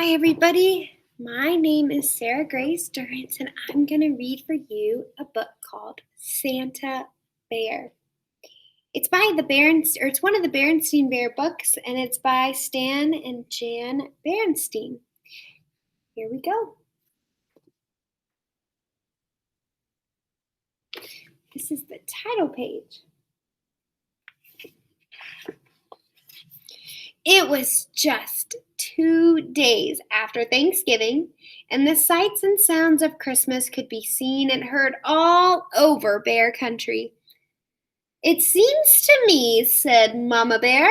Hi, everybody. My name is Sarah Grace Durrance, and I'm going to read for you a book called Santa Bear. It's by it's one of the Berenstain Bear books, and it's by Stan and Jan Berenstain. Here we go. This is the title page. It was just 2 days after Thanksgiving, and the sights and sounds of Christmas could be seen and heard all over Bear Country. "It seems to me," said Mama Bear,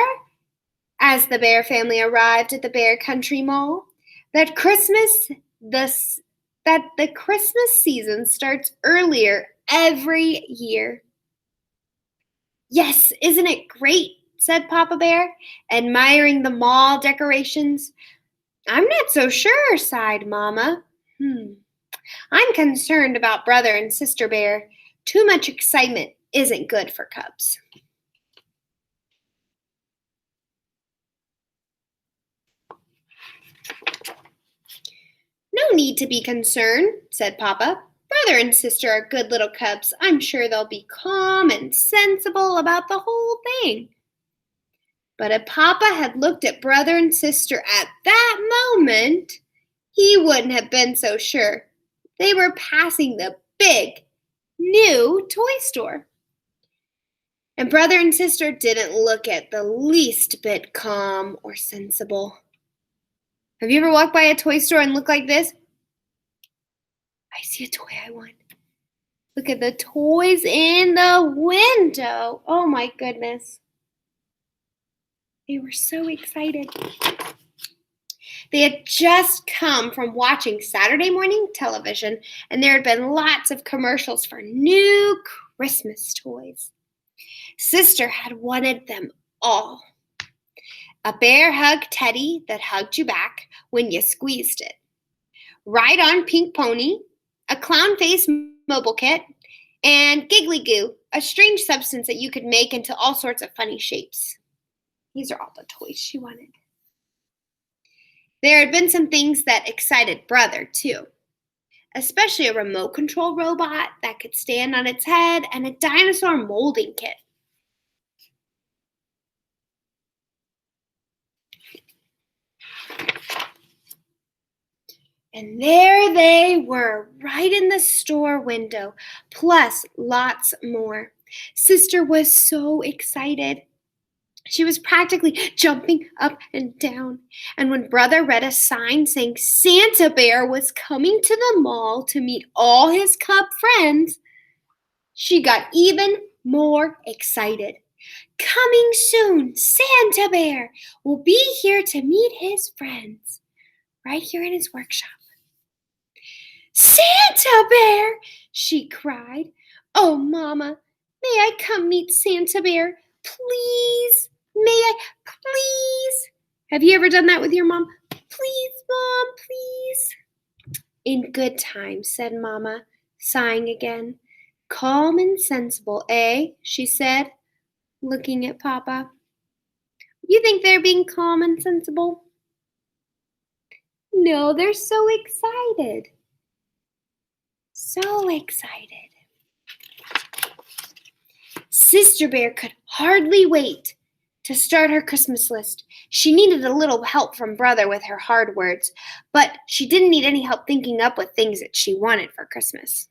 as the Bear family arrived at the Bear Country Mall, that the Christmas season starts earlier every year. "Yes, isn't it great?" said Papa Bear, admiring the mall decorations. "I'm not so sure," sighed Mama. "I'm concerned about Brother and Sister Bear. Too much excitement isn't good for cubs." "No need to be concerned," said Papa. "Brother and sister are good little cubs. I'm sure they'll be calm and sensible about the whole thing." But if Papa had looked at brother and sister at that moment, he wouldn't have been so sure. They were passing the big, new toy store. And brother and sister didn't look at the least bit calm or sensible. Have you ever walked by a toy store and looked like this? "I see a toy I want." Look at the toys in the window. Oh my goodness. They were so excited. They had just come from watching Saturday morning television, and there had been lots of commercials for new Christmas toys. Sister had wanted them all. A bear hug teddy that hugged you back when you squeezed it. Ride-on pink pony, a clown face mobile kit, and giggly goo, a strange substance that you could make into all sorts of funny shapes. These are all the toys she wanted. There had been some things that excited Brother, too, especially a remote control robot that could stand on its head and a dinosaur molding kit. And there they were, right in the store window, plus lots more. Sister was so excited. She was practically jumping up and down. And when Brother read a sign saying Santa Bear was coming to the mall to meet all his cub friends, she got even more excited. "Coming soon, Santa Bear will be here to meet his friends," right here in his workshop. "Santa Bear!" she cried. "Oh, Mama, may I come meet Santa Bear? Please, may I, please?" Have you ever done that with your mom? "Please, Mom, please." "In good time," said Mama, sighing again. "Calm and sensible, eh?" she said, looking at Papa. "You think they're being calm and sensible?" "No, they're so excited." So excited. Sister Bear could hardly wait to start her Christmas list. She needed a little help from Brother with her hard words, but she didn't need any help thinking up what things that she wanted for Christmas.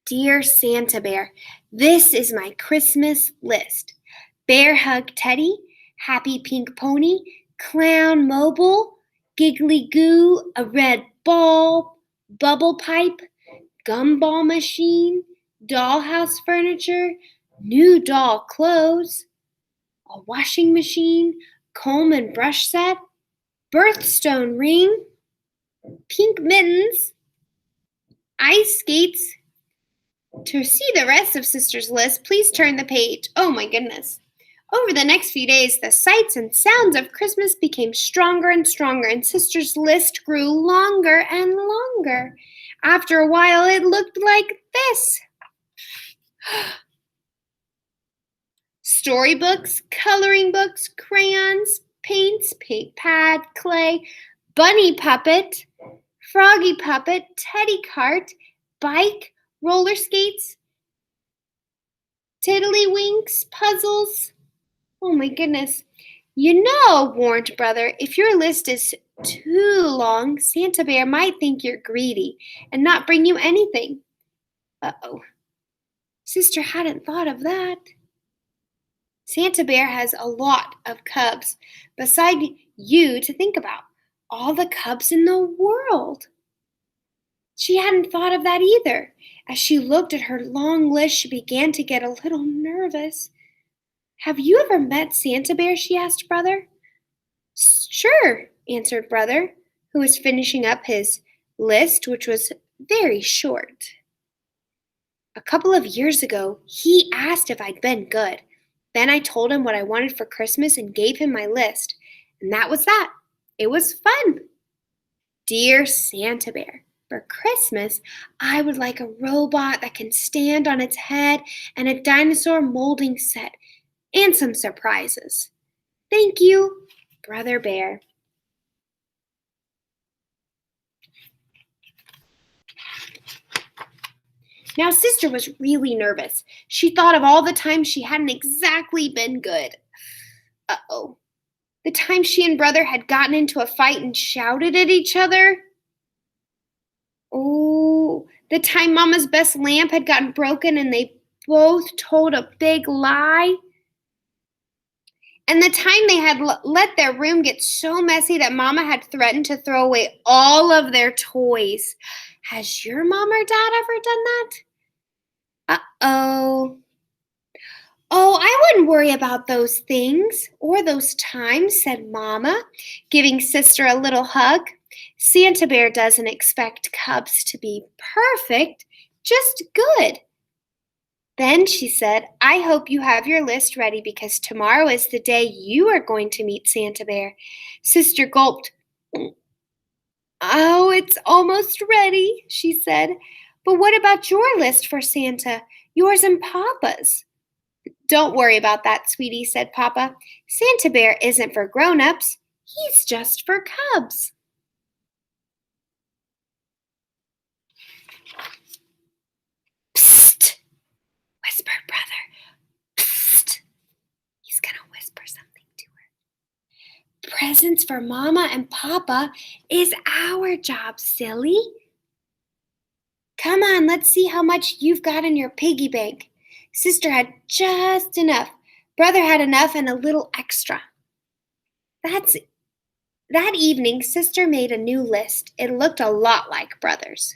"Dear Santa Bear, this is my Christmas list. Bear hug teddy, happy pink pony, clown mobile, giggly goo, a red ball, bubble pipe, gumball machine, dollhouse furniture, new doll clothes, a washing machine, comb and brush set, birthstone ring, pink mittens, ice skates." To see the rest of Sister's list, please turn the page. Oh my goodness. Over the next few days, the sights and sounds of Christmas became stronger and stronger, and Sister's list grew longer and longer. After a while, it looked like this. Storybooks, coloring books, crayons, paints, paint pad, clay, bunny puppet, froggy puppet, teddy cart, bike, roller skates, tiddlywinks, puzzles. Oh my goodness. You know, warned Brother, if your list is too long, Santa Bear might think you're greedy and not bring you anything. Uh-oh. Sister hadn't thought of that. Santa Bear has a lot of cubs beside you to think about. All the cubs in the world. She hadn't thought of that either. As she looked at her long list, she began to get a little nervous. Have you ever met Santa Bear? She asked Brother. Sure, answered Brother, who was finishing up his list, which was very short. A couple of years ago, he asked if I'd been good. Then I told him what I wanted for Christmas and gave him my list. And that was that. It was fun. Dear Santa Bear, for Christmas, I would like a robot that can stand on its head and a dinosaur molding set and some surprises. Thank you, Brother Bear. Now, Sister was really nervous. She thought of all the times she hadn't exactly been good. Uh-oh. The time she and Brother had gotten into a fight and shouted at each other. Oh, the time Mama's best lamp had gotten broken and they both told a big lie. And the time they had let their room get so messy that Mama had threatened to throw away all of their toys. Has your mom or dad ever done that? Uh-oh. Oh, I wouldn't worry about those things or those times, said Mama, giving Sister a little hug. Santa Bear doesn't expect cubs to be perfect, just good. Then she said, I hope you have your list ready because tomorrow is the day you are going to meet Santa Bear. Sister gulped. Oh, it's almost ready, she said. But what about your list for Santa? Yours and Papa's. Don't worry about that, sweetie, said Papa. Santa Bear isn't for grown-ups. He's just for cubs. Psst, whispered Brother. Psst. He's going to whisper something to her. Presents for Mama and Papa is our job, silly. Come on, let's see how much you've got in your piggy bank. Sister had just enough. Brother had enough and a little extra. That evening, Sister made a new list. It looked a lot like Brother's.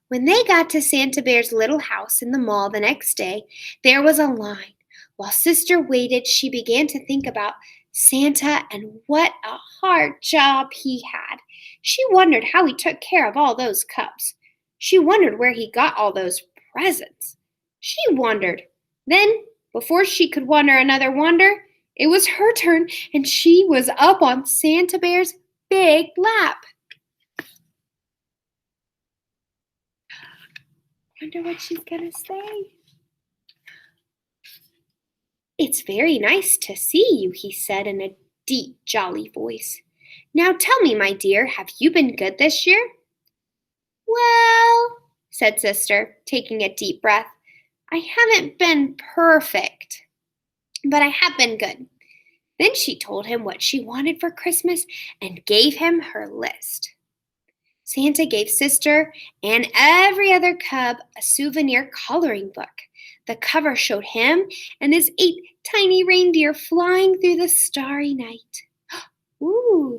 When they got to Santa Bear's little house in the mall the next day, there was a line. While Sister waited, she began to think about Santa and what a hard job he had. She wondered how he took care of all those cubs. She wondered where he got all those presents. She wondered. Then, before she could wonder another wonder, it was her turn, and she was up on Santa Bear's big lap. Wonder what she's going to say. It's very nice to see you, he said in a deep, jolly voice. Now tell me, my dear, have you been good this year? Well, said Sister, taking a deep breath, I haven't been perfect, but I have been good. Then she told him what she wanted for Christmas and gave him her list. Santa gave Sister and every other cub a souvenir coloring book. The cover showed him and his 8 tiny reindeer flying through the starry night. Ooh!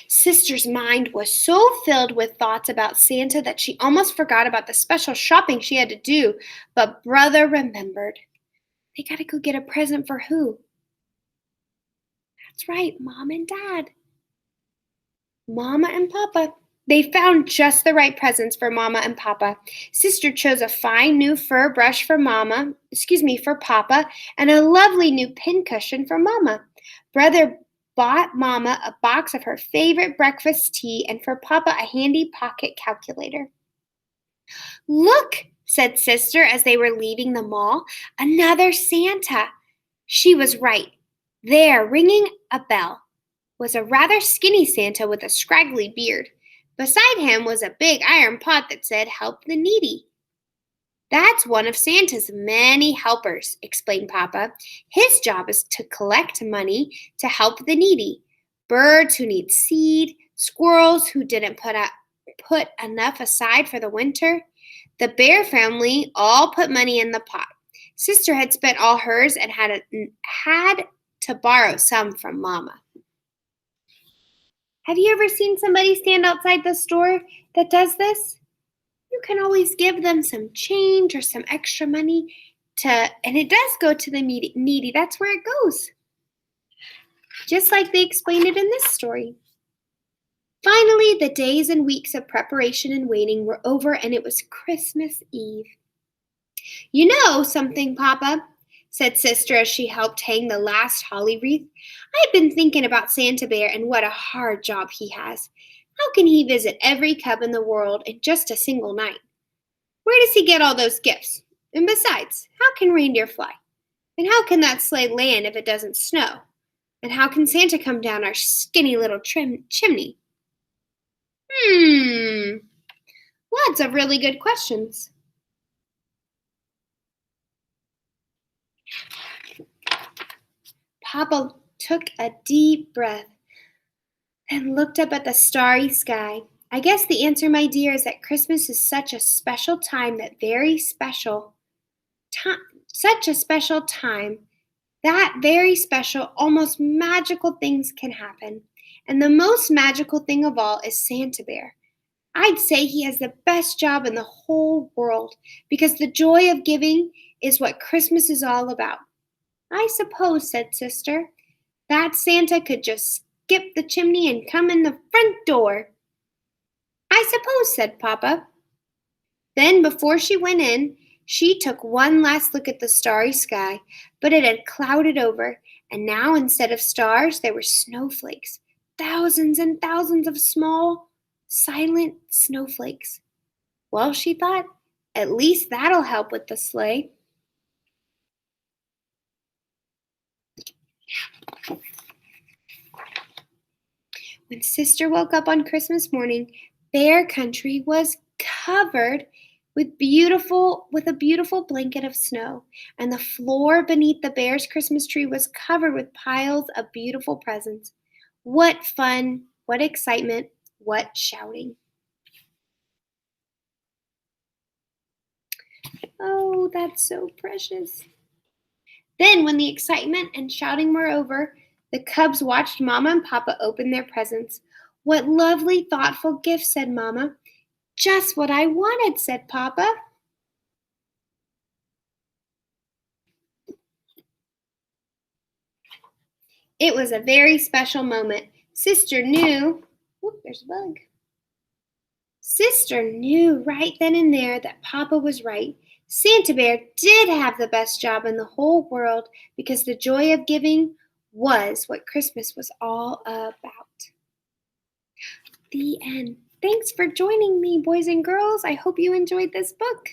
Sister's mind was so filled with thoughts about Santa that she almost forgot about the special shopping she had to do, but Brother remembered. They gotta go get a present for who? That's right, Mom and Dad. Mama and Papa. They found just the right presents for Mama and Papa. Sister chose a fine new fur brush for for Papa, and a lovely new pincushion for Mama. Brother bought Mama a box of her favorite breakfast tea and for Papa a handy pocket calculator. Look, said Sister as they were leaving the mall. Another Santa. She was right. There, ringing a bell, was a rather skinny Santa with a scraggly beard. Beside him was a big iron pot that said, "Help the needy." "That's one of Santa's many helpers," explained Papa. "His job is to collect money to help the needy. Birds who need seed, squirrels who didn't put enough aside for the winter. The bear family all put money in the pot. Sister had spent all hers and had to borrow some from Mama." Have you ever seen somebody stand outside the store that does this? You can always give them some change or some extra money and it does go to the needy. That's where it goes. Just like they explained it in this story. Finally, the days and weeks of preparation and waiting were over, and it was Christmas Eve. "You know something, Papa," said Sister as she helped hang the last holly wreath. "I've been thinking about Santa Bear and what a hard job he has. How can he visit every cub in the world in just a single night? Where does he get all those gifts? And besides, how can reindeer fly? And how can that sleigh land if it doesn't snow? And how can Santa come down our skinny little chimney?" Lots of really good questions. Papa took a deep breath and looked up at the starry sky. "I guess the answer, my dear, is that Christmas is such a special time, such a special time, that very special, almost magical things can happen. And the most magical thing of all is Santa Bear. I'd say he has the best job in the whole world because the joy of giving is what Christmas is all about." "I suppose," said Sister, "that Santa could just skip the chimney and come in the front door." "I suppose," said Papa. Then, before she went in, she took one last look at the starry sky, but it had clouded over, and now instead of stars, there were snowflakes, thousands and thousands of small, silent snowflakes. "Well," she thought, "at least that'll help with the sleigh." When Sister woke up on Christmas morning, Bear Country was covered with a beautiful blanket of snow, and the floor beneath the bear's Christmas tree was covered with piles of beautiful presents. What fun, what excitement, what shouting. Oh, that's so precious. Then, when the excitement and shouting were over, the cubs watched Mama and Papa open their presents. "What lovely, thoughtful gifts," said Mama. "Just what I wanted," said Papa. It was a very special moment. Sister knew, there's a bug. Sister knew right then and there that Papa was right. Santa Bear did have the best job in the whole world because the joy of giving was what Christmas was all about. The end. Thanks for joining me, boys and girls. I hope you enjoyed this book.